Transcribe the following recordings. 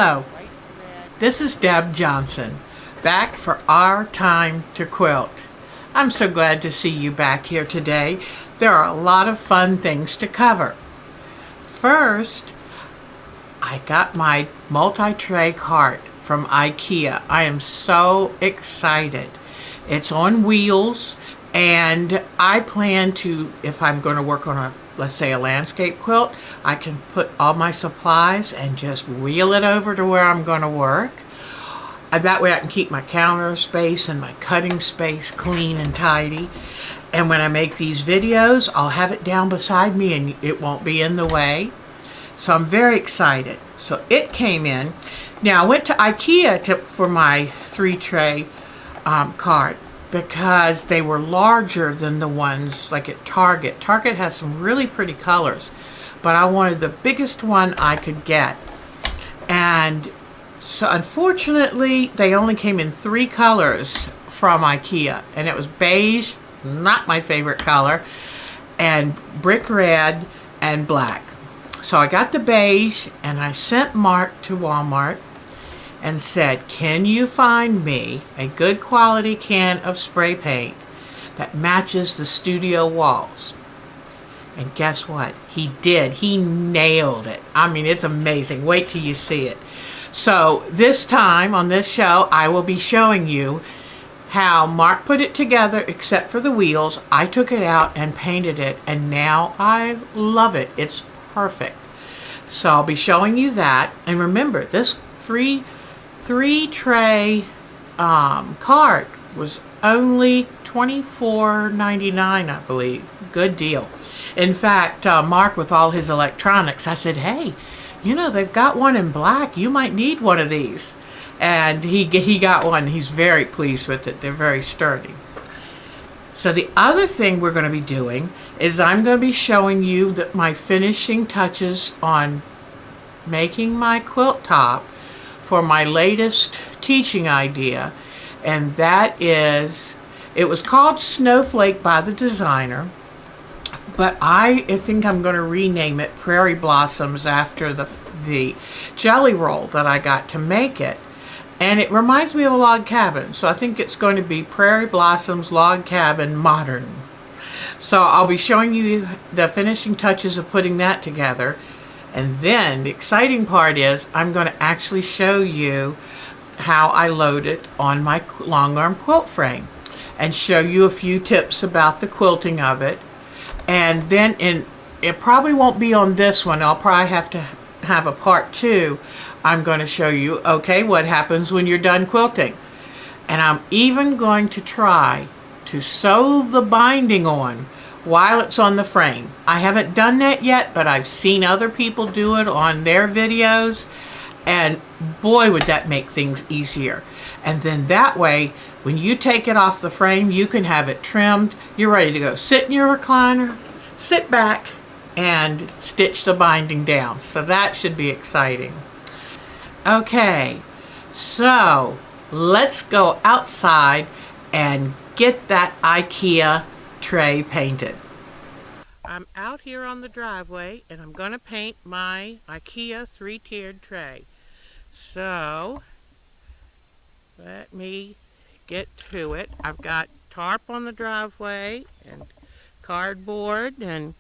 Hello, this is Deb Johnson, back for our time to quilt. I'm so glad to see you back here today. There are a lot of fun things to cover. First, I got my multi-tray cart from Ikea. I am so excited. It's on wheels, and I plan to, if I'm going to work on a, let's say, a landscape quilt, I can put all my supplies and just wheel it over to where I'm going to work. And that way I can keep my counter space and my cutting space clean and tidy. And when I make these videos, I'll have it down beside me and it won't be in the way. So I'm very excited. So it came in. Now I went to Ikea for my 3-tray cart because they were larger than the ones like at Target. Target has some really pretty colors, but I wanted the biggest one I could get. And so unfortunately, they only came in 3 colors from Ikea, and it was beige, not my favorite color, and brick red and black. So I got the beige, and I sent Mark to Walmart and said, can you find me a good quality can of spray paint that matches the studio walls? And guess what? He did. He nailed it. I mean, it's amazing. Wait till you see it. So this time on this show, I will be showing you how Mark put it together except for the wheels. I took it out and painted it, and now I love it. It's perfect. So I'll be showing you that. And remember, this three-tray cart was only $24.99, I believe. Good deal. In fact, Mark, with all his electronics, I said, hey, you know, they've got one in black. You might need one of these. And he got one. He's very pleased with it. They're very sturdy. So the other thing we're going to be doing is I'm going to be showing you my finishing touches on making my quilt top for my latest teaching idea. And that is, it was called Snowflake by the designer, but I think I'm going to rename it Prairie Blossoms after the jelly roll that I got to make it. And it reminds me of a log cabin, so I think it's going to be Prairie Blossoms Log Cabin Modern. So I'll be showing you the finishing touches of putting that together. And then the exciting part is I'm going to actually show you how I load it on my long arm quilt frame and show you a few tips about the quilting of it. And then it probably won't be on this one. I'll probably have to have a part 2. I'm going to show you, okay, what happens when you're done quilting. And I'm even going to try to sew the binding on while it's on the frame. I haven't done that yet, but I've seen other people do it on their videos, and boy, would that make things easier. And then that way, when you take it off the frame, you can have it trimmed. You're ready to go. Sit in your recliner, sit back, and stitch the binding down. So that should be exciting. Okay, so let's go outside and get that Ikea tray painted. I'm out here on the driveway, and I'm going to paint my Ikea 3-tiered tray. So let me get to it. I've got tarp on the driveway and cardboard, and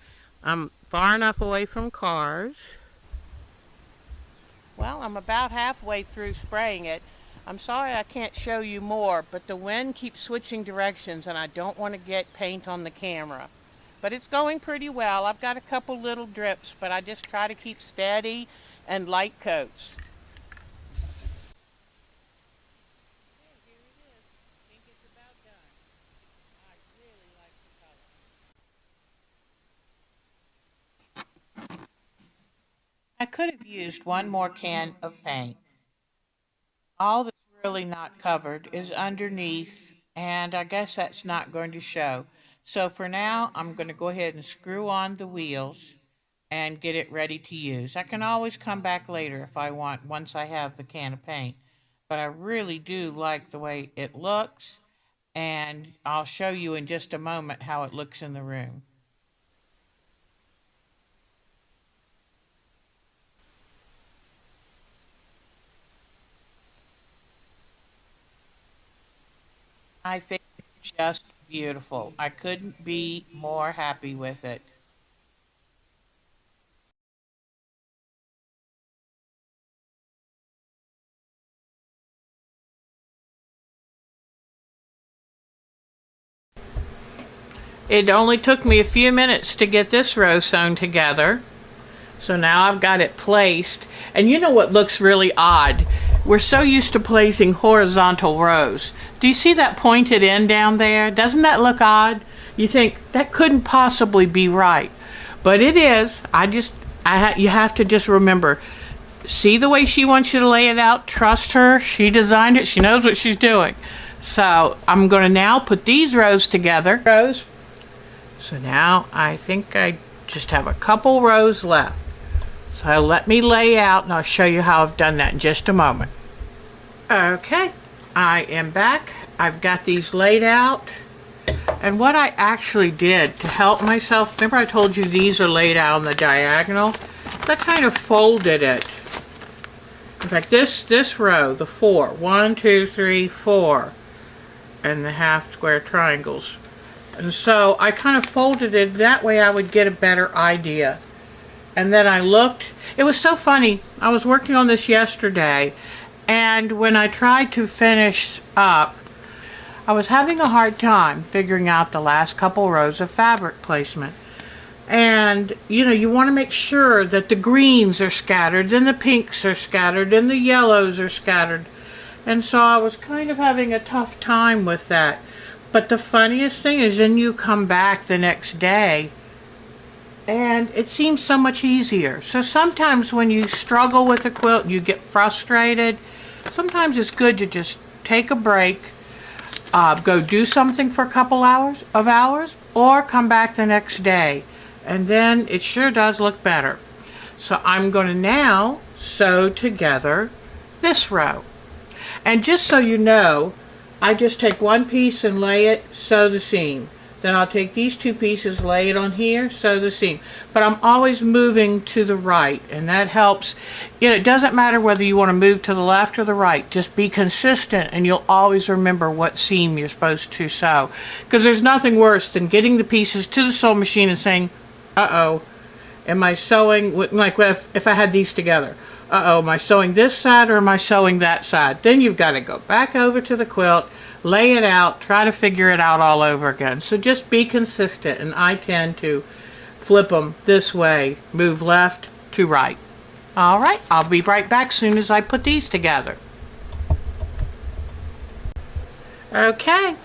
I'm far enough away from cars. Well, I'm about halfway through spraying it. I'm sorry I can't show you more, but the wind keeps switching directions and I don't want to get paint on the camera. But it's going pretty well. I've got a couple little drips, but I just try to keep steady and light coats. I could have used one more can of paint. All that's really not covered is underneath, and I guess that's not going to show. So for now, I'm going to go ahead and screw on the wheels and get it ready to use. I can always come back later if I want, once I have the can of paint. But I really do like the way it looks, and I'll show you in just a moment how it looks in the room. I think it's just beautiful. I couldn't be more happy with it. It only took me a few minutes to get this row sewn together. So now I've got it placed. And you know what looks really odd? We're so used to placing horizontal rows. Do you see that pointed end down there? Doesn't that look odd? You think that couldn't possibly be right. But it is. You have to just remember, see the way she wants you to lay it out. Trust her. She designed it. She knows what she's doing. So I'm going to now put these rows together. So now I think I just have a couple rows left. So let me lay out and I'll show you how I've done that in just a moment. Okay, I am back. I've got these laid out. And what I actually did to help myself, remember I told you these are laid out on the diagonal? I kind of folded it. In fact, this row, the 1, 2, 3, 4, and the half square triangles. And so I kind of folded it that way I would get a better idea. And then I looked. It was so funny. I was working on this yesterday, and when I tried to finish up, I was having a hard time figuring out the last couple rows of fabric placement. And you know, you want to make sure that the greens are scattered and the pinks are scattered and the yellows are scattered. And so I was kind of having a tough time with that. But the funniest thing is then you come back the next day and it seems so much easier. So sometimes when you struggle with a quilt, you get frustrated, sometimes it's good to just take a break, go do something for a couple hours, or come back the next day. And then it sure does look better. So I'm going to now sew together this row. And just so you know, I just take one piece and lay it, sew the seam. Then I'll take these two pieces, lay it on here, sew the seam. But I'm always moving to the right, and that helps. You know, it doesn't matter whether you want to move to the left or the right. Just be consistent, and you'll always remember what seam you're supposed to sew. Because there's nothing worse than getting the pieces to the sewing machine and saying, uh-oh, am I sewing, like if I had these together. Uh-oh, am I sewing this side or am I sewing that side? Then you've got to go back over to the quilt, lay it out, try to figure it out all over again. So just be consistent, and I tend to flip them this way, move left to right. All right, I'll be right back as soon as I put these together. Okay,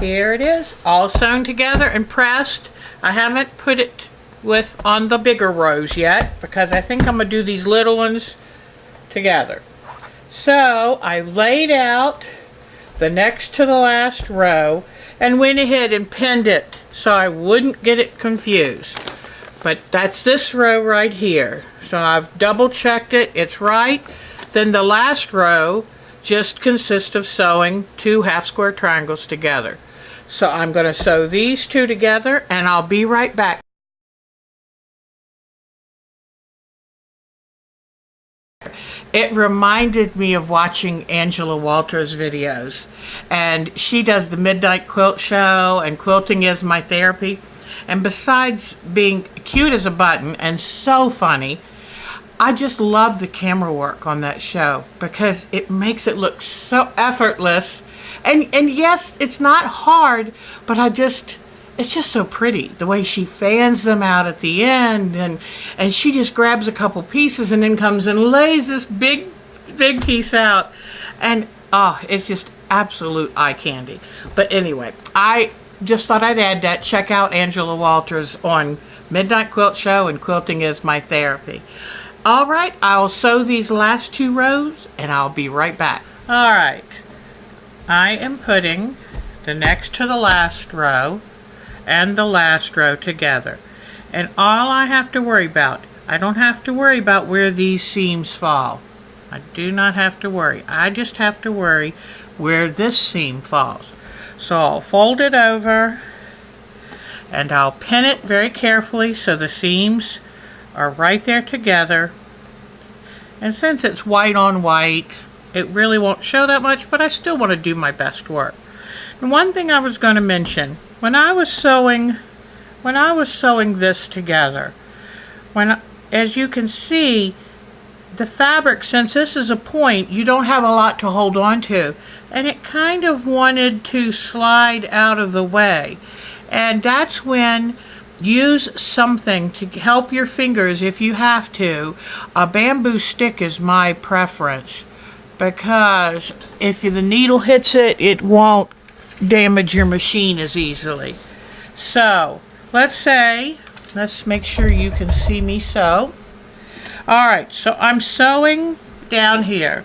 here it is, all sewn together and pressed. I haven't put it on the bigger rows yet because I think I'm going to do these little ones together. So I laid out the next to the last row and went ahead and pinned it so I wouldn't get it confused. But that's this row right here. So I've double checked it, it's right. Then the last row just consists of sewing two half square triangles together. So I'm going to sew these two together and I'll be right back. It reminded me of watching Angela Walters' videos, and she does the Midnight Quilt Show and Quilting is My Therapy. And besides being cute as a button and so funny, I just love the camera work on that show because it makes it look so effortless. And yes, it's not hard, but it's just so pretty the way she fans them out at the end, and she just grabs a couple pieces and then comes and lays this big piece out, and it's just absolute eye candy. But anyway, I just thought I'd add that. Check out Angela Walters on Midnight Quilt Show and Quilting is My Therapy. All right, I'll sew these last two rows and I'll be right back. All right, I am putting the next to the last row and the last row together. And all I have to worry about, I don't have to worry about where these seams fall. I do not have to worry. I just have to worry where this seam falls. So I'll fold it over and I'll pin it very carefully so the seams are right there together. And since it's white on white, it really won't show that much, but I still want to do my best work. And one thing I was going to mention, when I was sewing this together, as you can see, the fabric, since this is a point, you don't have a lot to hold on to, and it kind of wanted to slide out of the way. And that's when use something to help your fingers if you have to. A bamboo stick is my preference, because if the needle hits it, it won't damage your machine as easily. So let's make sure you can see me sew. Alright, so I'm sewing down here.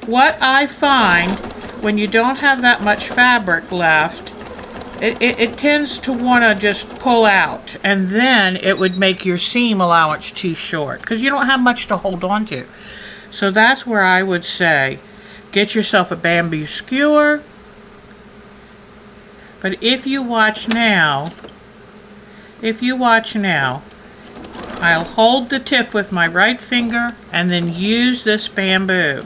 What I find when you don't have that much fabric left, it tends to want to just pull out, and then it would make your seam allowance too short because you don't have much to hold on to. So that's where I would say get yourself a bamboo skewer. But if you watch now, I'll hold the tip with my right finger and then use this bamboo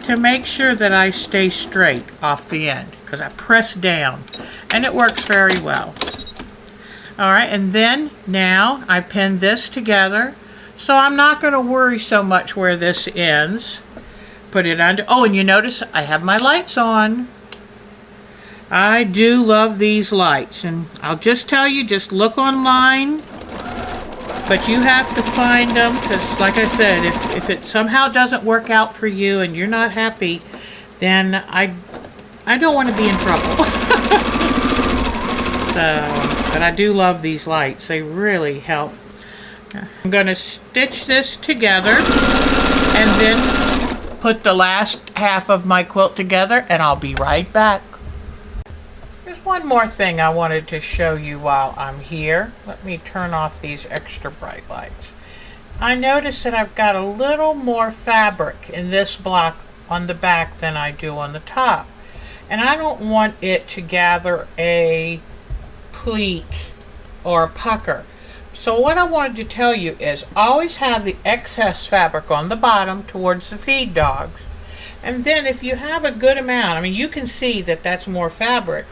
to make sure that I stay straight off the end, because I press down and it works very well. Alright, and then now I pin this together, so I'm not going to worry so much where this ends. Put it under. Oh, and you notice I have my lights on. I do love these lights, and I'll just tell you, just look online, but you have to find them, because like I said, if it somehow doesn't work out for you and you're not happy, then I don't want to be in trouble. But I do love these lights. They really help. I'm going to stitch this together and then put the last half of my quilt together, and I'll be right back. There's one more thing I wanted to show you while I'm here. Let me turn off these extra bright lights. I noticed that I've got a little more fabric in this block on the back than I do on the top. And I don't want it to gather a pleat or a pucker. So what I wanted to tell you is always have the excess fabric on the bottom towards the feed dogs. And then if you have a good amount, I mean, you can see that that's more fabric.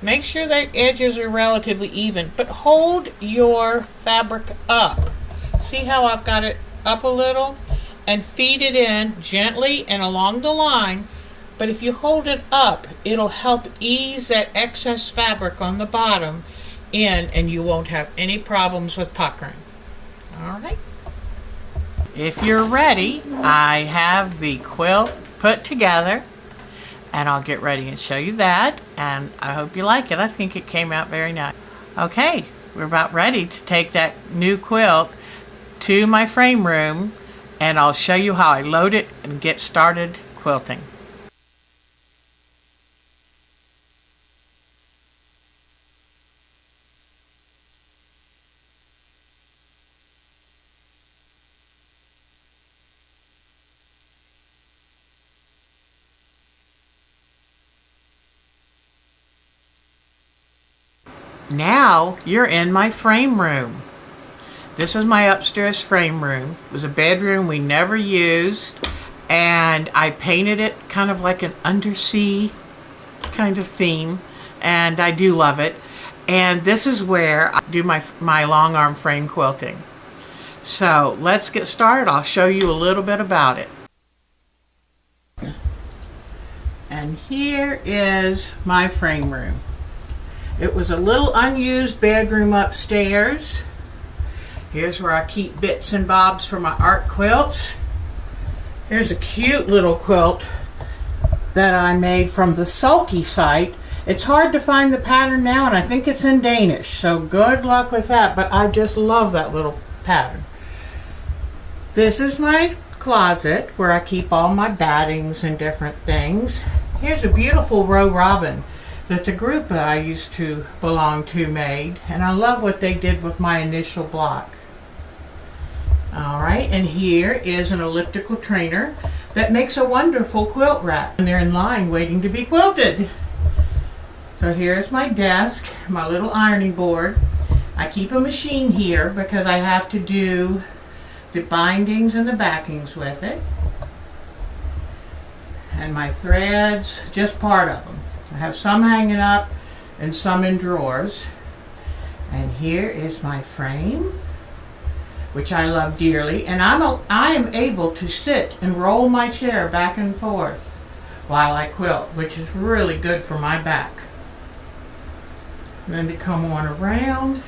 Make sure that edges are relatively even, but hold your fabric up. See how I've got it up a little? And feed it in gently and along the line. But if you hold it up, it'll help ease that excess fabric on the bottom in, and you won't have any problems with puckering. Alright. If you're ready, I have the quilt put together, and I'll get ready and show you that, and I hope you like it. I think it came out very nice. Okay, we're about ready to take that new quilt to my frame room, and I'll show you how I load it and get started quilting. Now you're in my frame room. This is my upstairs frame room. It was a bedroom we never used, and I painted it kind of like an undersea kind of theme, and I do love it. And this is where I do my long arm frame quilting. So let's get started. I'll show you a little bit about it. And here is my frame room. It was a little unused bedroom upstairs. Here's where I keep bits and bobs for my art quilts. Here's a cute little quilt that I made from the Sulky site. It's hard to find the pattern now, and I think it's in Danish, so good luck with that, but I just love that little pattern. This is my closet where I keep all my battings and different things. Here's a beautiful row robin that the group that I used to belong to made, and I love what they did with my initial block. Alright, and here is an elliptical trainer that makes a wonderful quilt wrap, and they're in line waiting to be quilted. So here's my desk, my little ironing board. I keep a machine here because I have to do the bindings and the backings with it. And my threads, just part of them. I have some hanging up and some in drawers. And here is my frame, which I love dearly. And I am able to sit and roll my chair back and forth while I quilt, which is really good for my back. And then to come on around,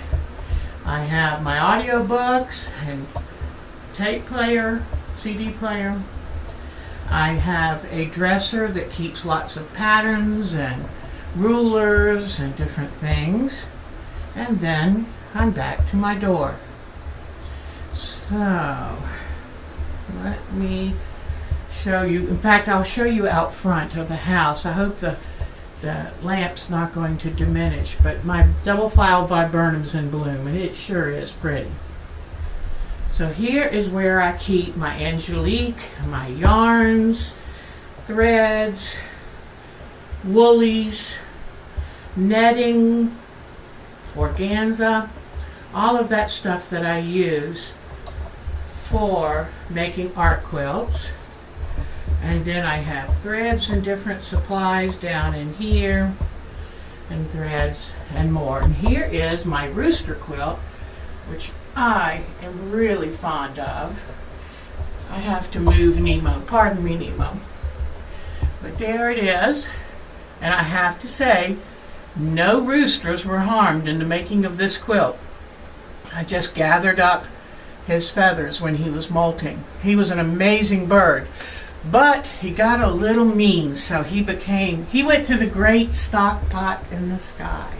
I have my audio books and tape player, CD player. I have a dresser that keeps lots of patterns and rulers and different things. And then I'm back to my door. So, let me show you. In fact, I'll show you out front of the house. I hope the lamp's not going to diminish, but my double file viburnum's in bloom, and it sure is pretty. So here is where I keep my Angelique, my yarns, threads, woolies, netting, organza, all of that stuff that I use for making art quilts. And then I have threads and different supplies down in here, and threads and more. And here is my rooster quilt, which I am really fond of. I have to move Nemo. Pardon me, Nemo. But there it is. And I have to say, no roosters were harmed in the making of this quilt. I just gathered up his feathers when he was molting. He was an amazing bird. But he got a little mean, so he went to the great stock pot in the sky.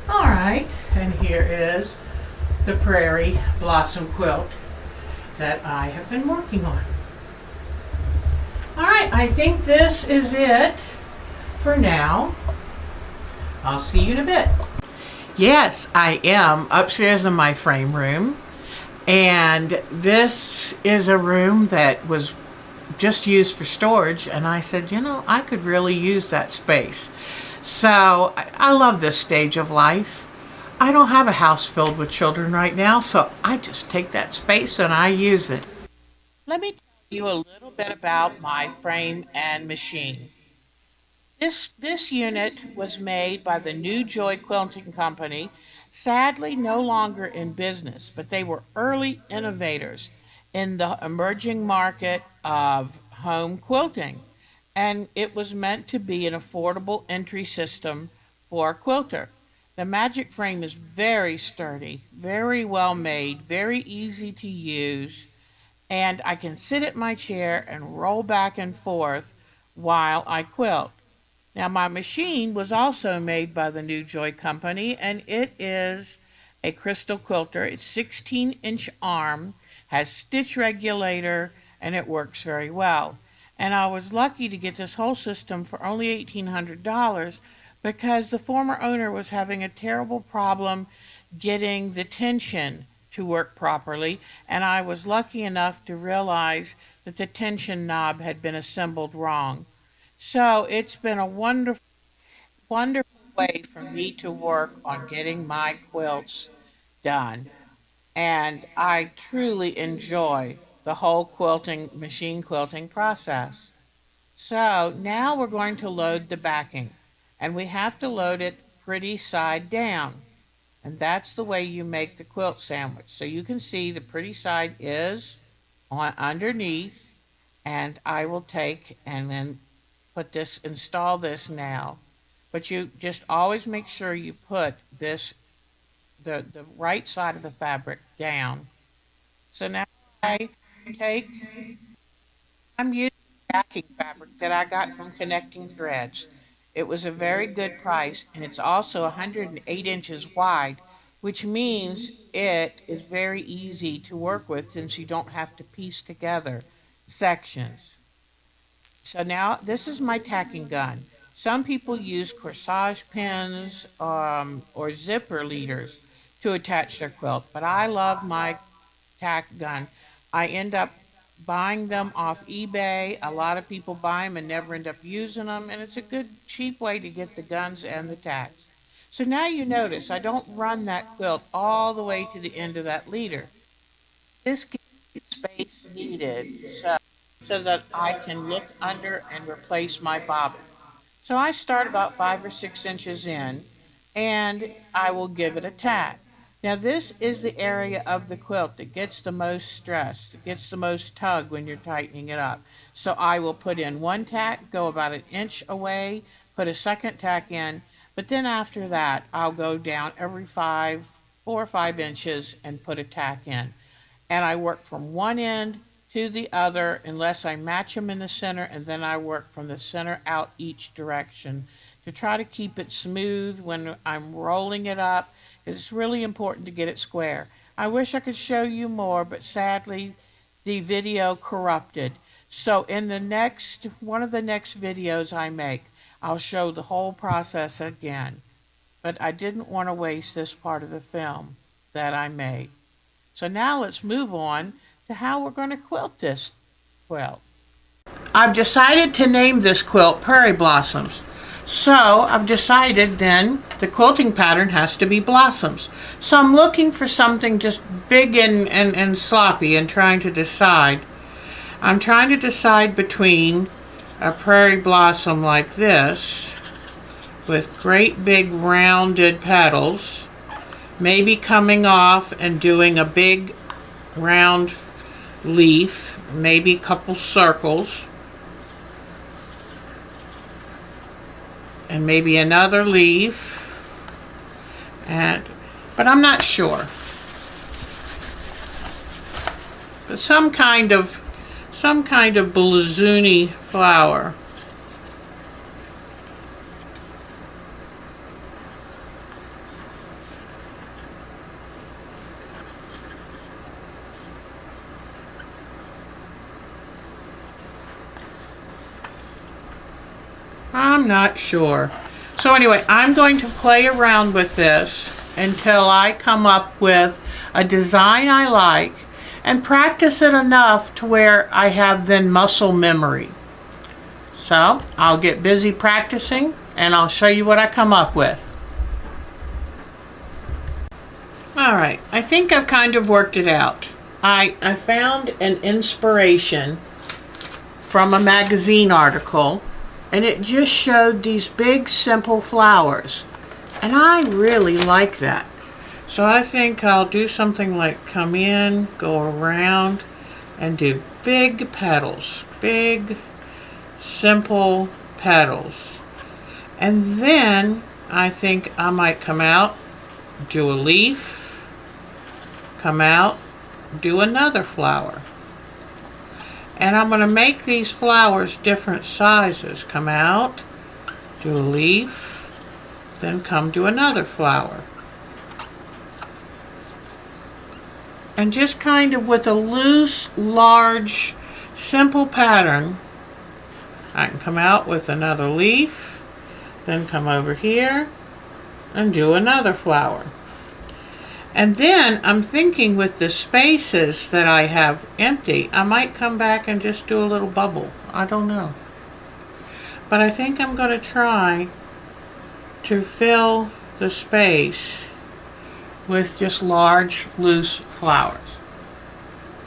All right, and here is the Prairie Blossom quilt that I have been working on. All right, I think this is it for now. I'll see you in a bit. Yes, I am upstairs in my frame room, and this is a room that was just used for storage, and I said, I could really use that space. So I love this stage of life. I don't have a house filled with children right now, so I just take that space and I use it. Let me tell you a little bit about my frame and machine. This unit was made by the New Joy Quilting Company, sadly no longer in business, but they were early innovators in the emerging market of home quilting. And it was meant to be an affordable entry system for a quilter. The Magic Frame is very sturdy, very well made, very easy to use, and I can sit at my chair and roll back and forth while I quilt. Now, my machine was also made by the New Joy Company, and it is a crystal quilter. It's 16-inch arm, has stitch regulator, and it works very well. And I was lucky to get this whole system for only $1,800 because the former owner was having a terrible problem getting the tension to work properly, and I was lucky enough to realize that the tension knob had been assembled wrong. So it's been a wonderful, wonderful way for me to work on getting my quilts done. And I truly enjoy the whole machine quilting process. So now we're going to load the backing, and we have to load it pretty side down. And that's the way you make the quilt sandwich. So you can see the pretty side is on underneath, and I will take and then install this now. But you just always make sure you put the right side of the fabric down. So now I take, I'm using backing fabric that I got from Connecting Threads. It was a very good price, and it's also 108 inches wide, which means it is very easy to work with since you don't have to piece together sections. So now this is my tacking gun. Some people use corsage pins or zipper leaders to attach their quilt, but I love my tack gun. I end up buying them off eBay. A lot of people buy them and never end up using them, and it's a good, cheap way to get the guns and the tacks. So now you notice I don't run that quilt all the way to the end of that leader. This gives me the space needed so that I can look under and replace my bobbin. So I start about 5 or 6 inches in, and I will give it a tack. Now this is the area of the quilt that gets the most stress, that gets the most tug when you're tightening it up. So I will put in one tack, go about an inch away, put a second tack in, but then after that I'll go down every 4 or 5 inches and put a tack in. And I work from one end to the other unless I match them in the center, and then I work from the center out each direction to try to keep it smooth when I'm rolling it up. It's really important to get it square. I wish I could show you more, but sadly the video corrupted. So in the next one of the next videos I make, I'll show the whole process again. But I didn't want to waste this part of the film that I made. So now let's move on to how we're going to quilt this quilt. I've decided to name this quilt Prairie Blossoms. So I've decided then the quilting pattern has to be blossoms. So I'm looking for something just big and sloppy and trying to decide. I'm trying to decide between a prairie blossom like this with great big rounded petals, maybe coming off and doing a big round leaf, maybe a couple circles, and maybe another leaf, but I'm not sure. But some kind of balloony flower. I'm not sure. So anyway, I'm going to play around with this until I come up with a design I like and practice it enough to where I have then muscle memory. So I'll get busy practicing and I'll show you what I come up with. Alright, I think I've kind of worked it out. I found an inspiration from a magazine article, and it just showed these big simple flowers, and I really like that. So I think I'll do something like come in, go around, and do big petals, big simple petals. And then I think I might come out, do a leaf, come out, do another flower. And I'm going to make these flowers different sizes. Come out, do a leaf, then come do another flower. And just kind of with a loose, large, simple pattern, I can come out with another leaf, then come over here and do another flower. And then I'm thinking with the spaces that I have empty, I might come back and just do a little bubble. I don't know. But I think I'm going to try to fill the space with just large, loose flowers.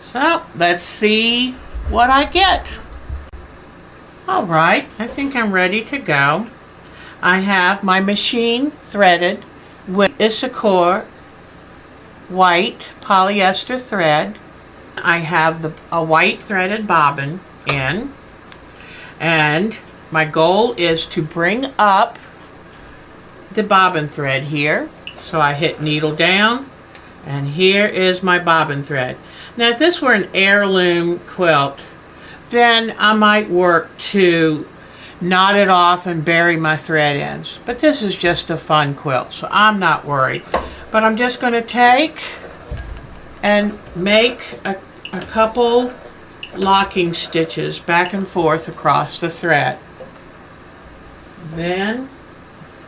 So let's see what I get. All right, I think I'm ready to go. I have my machine threaded with Issachar white polyester thread. I have a white threaded bobbin in, and my goal is to bring up the bobbin thread here. So I hit needle down, and here is my bobbin thread. Now if this were an heirloom quilt, then I might work to knot it off and bury my thread ends. But this is just a fun quilt, so I'm not worried. But I'm just going to take and make a couple locking stitches back and forth across the thread. Then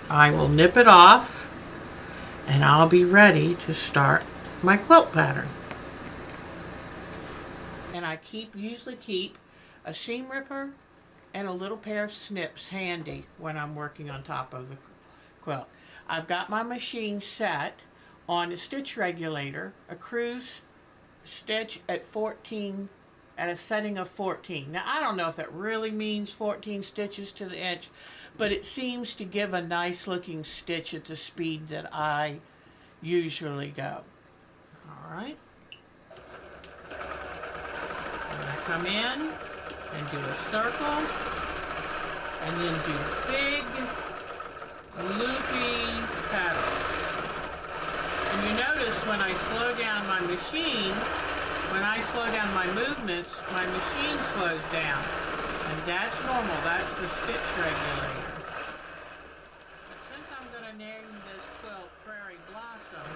I will nip it off and I'll be ready to start my quilt pattern. And I usually keep a seam ripper and a little pair of snips handy when I'm working on top of the quilt. I've got my machine set on a stitch regulator, a cruise stitch at 14 at a setting of 14. Now, I don't know if that really means 14 stitches to the inch, but it seems to give a nice looking stitch at the speed that I usually go. All right. I'm going to come in and do a circle, and then do big loopy petals. And you notice when I slow down my machine, when I slow down my movements, my machine slows down. And that's normal. That's the stitch regulator. Since I'm going to name this quilt Prairie Blossom,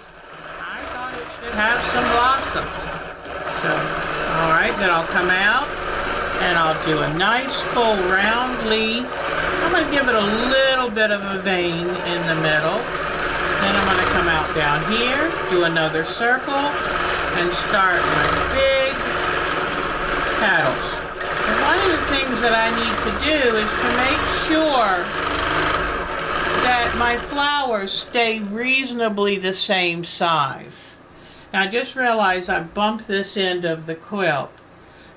I thought it should have some blossoms. So, alright, then I'll come out and I'll do a nice full round leaf. I'm going to give it a little bit of a vein in the middle. Then I'm going to come out down here, do another circle, and start my big petals. And one of the things that I need to do is to make sure that my flowers stay reasonably the same size. Now I just realized I bumped this end of the quilt.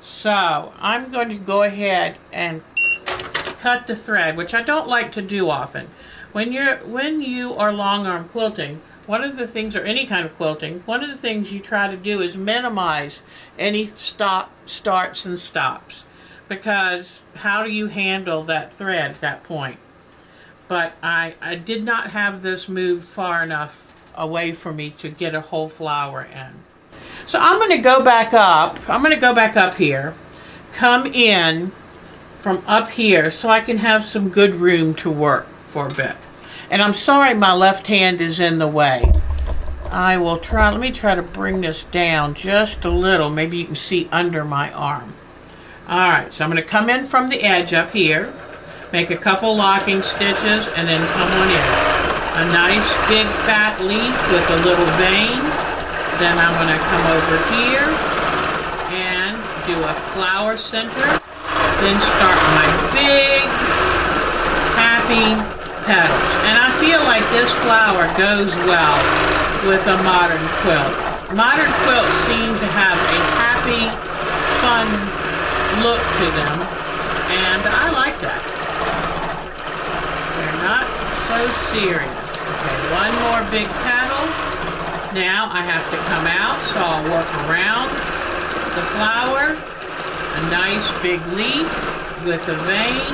So I'm going to go ahead and cut the thread, which I don't like to do often. When you are long arm quilting, one of the things, or any kind of quilting, one of the things you try to do is minimize any starts and stops. Because how do you handle that thread at that point? But I did not have this moved far enough away from me to get a whole flower in. So I'm going to go back up. I'm going to go back up here, come in from up here so I can have some good room to work for a bit. And I'm sorry my left hand is in the way. I will try, let me try to bring this down just a little. Maybe you can see under my arm. Alright, so I'm going to come in from the edge up here, make a couple locking stitches, and then come on in. A nice big fat leaf with a little vein. Then I'm going to come over here and do a flower center. Then start my big happy petals. And I feel like this flower goes well with a modern quilt. Modern quilts seem to have a happy, fun look to them, and I like that. They're not so serious. Okay, one more big petal. Now I have to come out, so I'll work around the flower. A nice big leaf with a vein,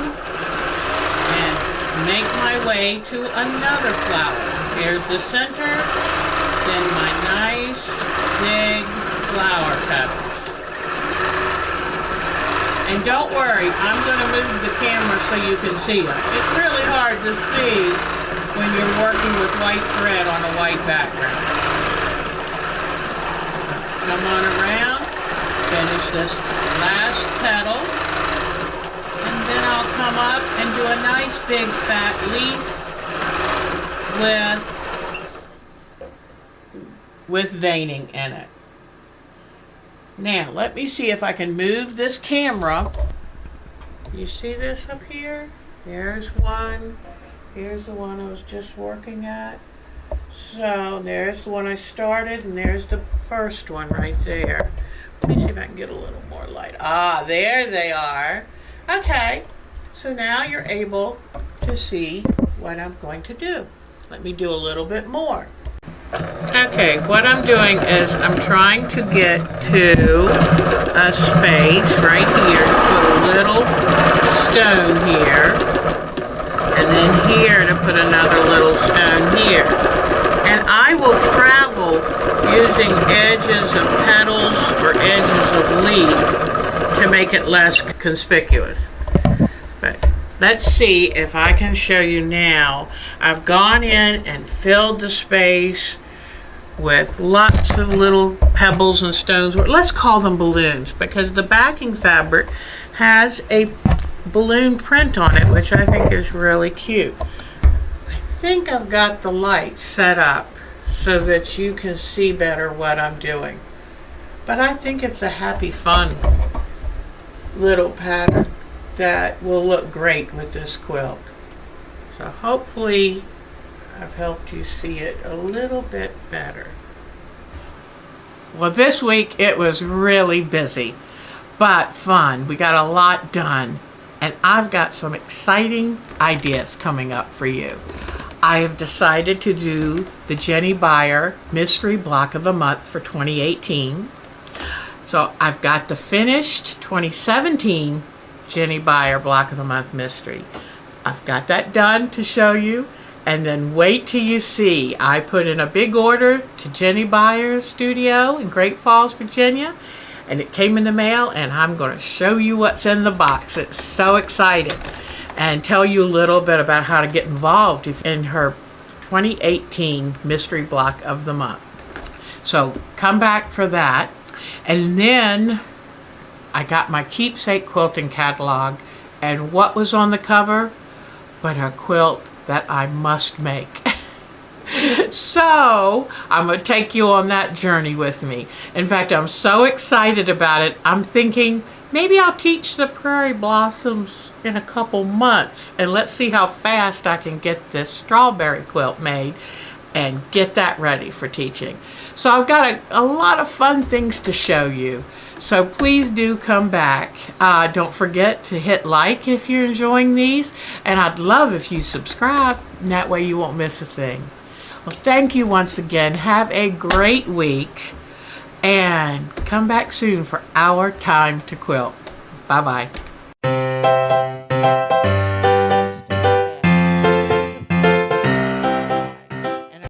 and make my way to another flower. Here's the center, then my nice big flower petals. And don't worry, I'm going to move the camera so you can see it. It's really hard to see when you're working with white thread on a white background. Come on around, finish this last petal, and then I'll come up and do a nice big fat leaf with veining in it. Now, let me see if I can move this camera. You see this up here? There's one. Here's the one I was just working at. So, there's the one I started, and there's the first one right there. Let me see if I can get a little more light. Ah, there they are. Okay, so now you're able to see what I'm going to do. Let me do a little bit more. Okay, what I'm doing is I'm trying to get to a space right here, put a little stone here, and then here to put another little stone here. And I will travel using edges of petals or edges of leaf to make it less conspicuous. But let's see if I can show you now. I've gone in and filled the space with lots of little pebbles and stones, or let's call them balloons, because the backing fabric has a balloon print on it, which I think is really cute. I think I've got the light set up so that you can see better what I'm doing. But I think it's a happy, fun little pattern that will look great with this quilt. So hopefully I've helped you see it a little bit better. Well, this week it was really busy. but fun. We got a lot done, and I've got some exciting ideas coming up for you. I have decided to do the Jenny Beyer Mystery Block of the Month for 2018. So I've got the finished 2017 Jenny Beyer Block of the Month Mystery. I've got that done to show you, and then wait till you see. I put in a big order to Jenny Beyer's studio in Great Falls, Virginia, and it came in the mail, and I'm going to show you what's in the box. It's so exciting, and tell you a little bit about how to get involved in her 2018 Mystery Block of the Month. So come back for that. And then I got my Keepsake quilting catalog, and what was on the cover but a quilt that I must make. So I'm going to take you on that journey with me. In fact, I'm so excited about it. I'm thinking maybe I'll teach the Prairie Blossoms in a couple months, and let's see how fast I can get this strawberry quilt made and get that ready for teaching. So I've got a lot of fun things to show you. So please do come back. Don't forget to hit like if you're enjoying these, and I'd love if you subscribe, and that way you won't miss a thing. Well, thank you once again. Have a great week, and come back soon for our time to quilt. Bye-bye.